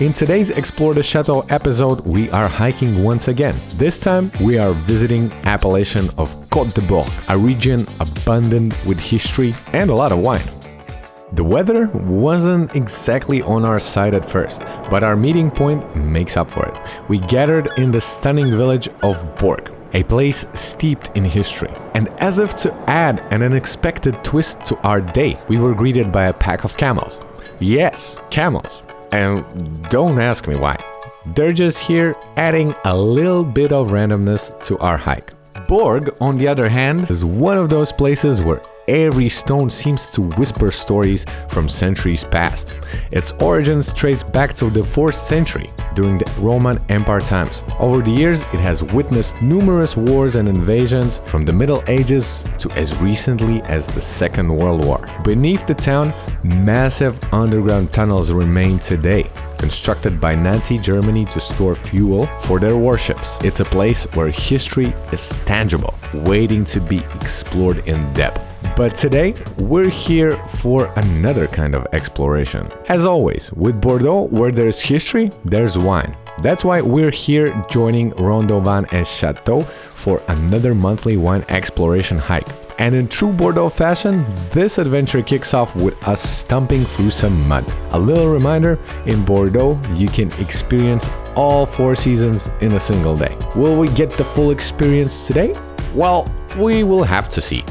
In today's Explore the Chateau episode, we are hiking once again. This time, we are visiting appellation of Côtes de Bourg, a region abundant with history and a lot of wine. The weather wasn't exactly on our side at first, but our meeting point makes up for it. We gathered in the stunning village of Bourg, a place steeped in history. And as if to add an unexpected twist to our day, we were greeted by a pack of camels. Yes, camels. And don't ask me why. They're just here adding a little bit of randomness to our hike. Bourg, on the other hand, is one of those places where every stone seems to whisper stories from centuries past. Its origins trace back to the 4th century, during the Roman Empire times. Over the years, it has witnessed numerous wars and invasions, from the Middle Ages to as recently as the Second World War. Beneath the town, massive underground tunnels remain today, constructed by Nazi Germany to store fuel for their warships. It's a place where history is tangible, waiting to be explored in depth. But today, we're here for another kind of exploration. As always, with Bordeaux, where there's history, there's wine. That's why we're here joining Rondo Vins and Chateau for another monthly wine exploration hike. And in true Bordeaux fashion, this adventure kicks off with us stomping through some mud. A little reminder, in Bordeaux, you can experience all 4 seasons in a single day. Will we get the full experience today? Well, we will have to see.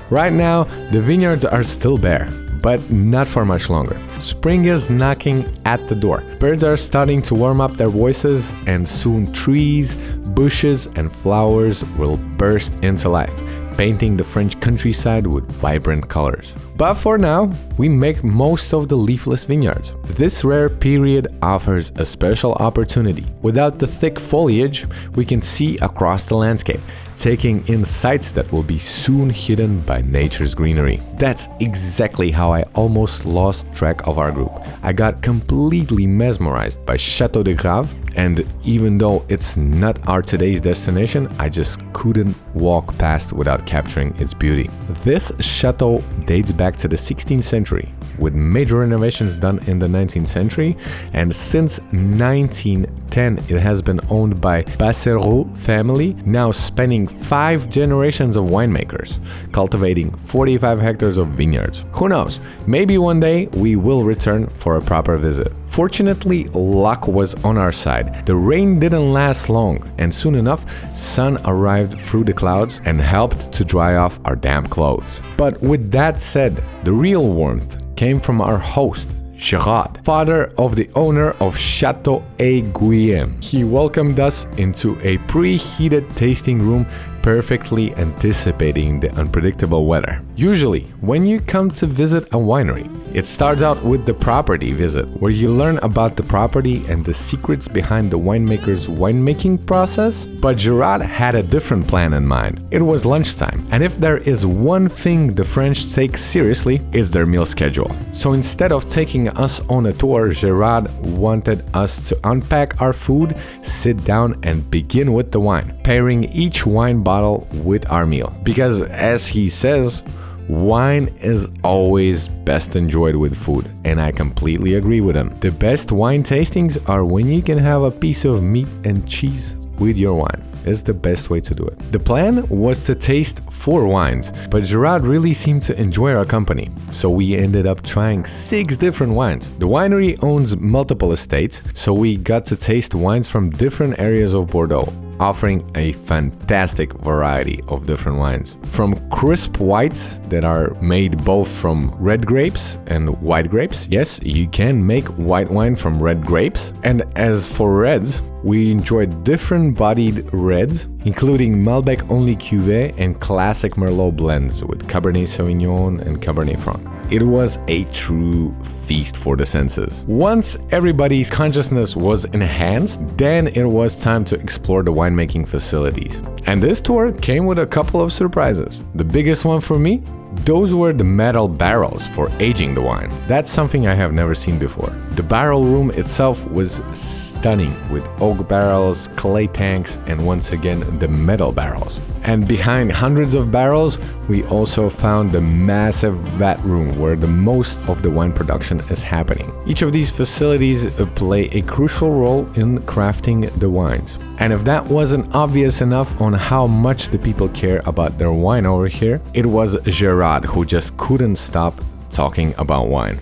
Right now, the vineyards are still bare, but not for much longer. Spring is knocking at the door. Birds are starting to warm up their voices, and soon trees, bushes, and flowers will burst into life, painting the French countryside with vibrant colors. But for now, we make most of the leafless vineyards. This rare period offers a special opportunity. Without the thick foliage, we can see across the landscape, taking in sights that will be soon hidden by nature's greenery. That's exactly how I almost lost track of our group. I got completely mesmerized by Château de Grave, and even though it's not our today's destination, I just couldn't walk past without capturing its beauty. This chateau dates back to the 16th century, with major renovations done in the 19th century, and since 1910 it has been owned by Bassereau family, now spanning 5 generations of winemakers, cultivating 45 hectares of vineyards. Who knows, maybe one day we will return for a proper visit. Fortunately, luck was on our side. The rain didn't last long, and soon enough, sun arrived through the clouds and helped to dry off our damp clothes. But with that said, the real warmth came from our host, Gérard, father of the owner of Château Eyquem. He welcomed us into a preheated tasting room, perfectly anticipating the unpredictable weather. Usually, when you come to visit a winery, it starts out with the property visit, where you learn about the property and the secrets behind the winemaker's winemaking process. But Gérard had a different plan in mind. It was lunchtime, and if there is one thing the French take seriously, it's their meal schedule. So instead of taking us on a tour, Gérard wanted us to unpack our food, sit down, and begin with the wine, pairing each wine bottle with our meal. Because as he says, wine is always best enjoyed with food, and I completely agree with him. The best wine tastings are when you can have a piece of meat and cheese with your wine. It's the best way to do it. The plan was to taste 4 wines, but Gérard really seemed to enjoy our company, so we ended up trying 6 different wines. The winery owns multiple estates, so we got to taste wines from different areas of Bordeaux, offering a fantastic variety of different wines. From crisp whites that are made both from red grapes and white grapes. Yes, you can make white wine from red grapes. And as for reds, we enjoyed different bodied reds, including Malbec-only cuvées and classic Merlot blends with Cabernet Sauvignon and Cabernet Franc. It was a true feast for the senses. Once everybody's consciousness was enhanced, then it was time to explore the winemaking facilities. And this tour came with a couple of surprises. The biggest one for me, those were the metal barrels for aging the wine. That's something I have never seen before. The barrel room itself was stunning, with oak barrels, clay tanks, and once again the metal barrels. And behind hundreds of barrels, we also found the massive vat room where the most of the wine production is happening. Each of these facilities play a crucial role in crafting the wines. And if that wasn't obvious enough on how much the people care about their wine over here, it was Gérard who just couldn't stop talking about wine.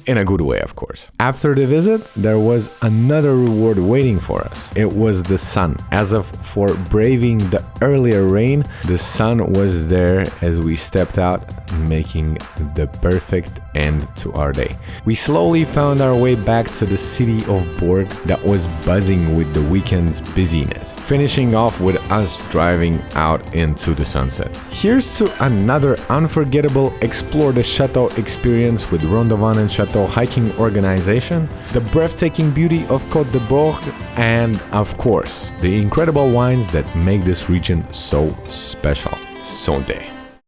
In a good way, of course. After the visit, there was another reward waiting for us. It was the sun. As if for braving the earlier rain, the sun was there as we stepped out, making the perfect end to our day. We slowly found our way back to the city of Bourg that was buzzing with the weekend's busyness, finishing off with us driving out into the sunset. Here's to another unforgettable Explore the Chateau experience with Rondo Vins and Château hiking organization, the breathtaking beauty of Côtes de Bourg, and of course, the incredible wines that make this region so special. Santé!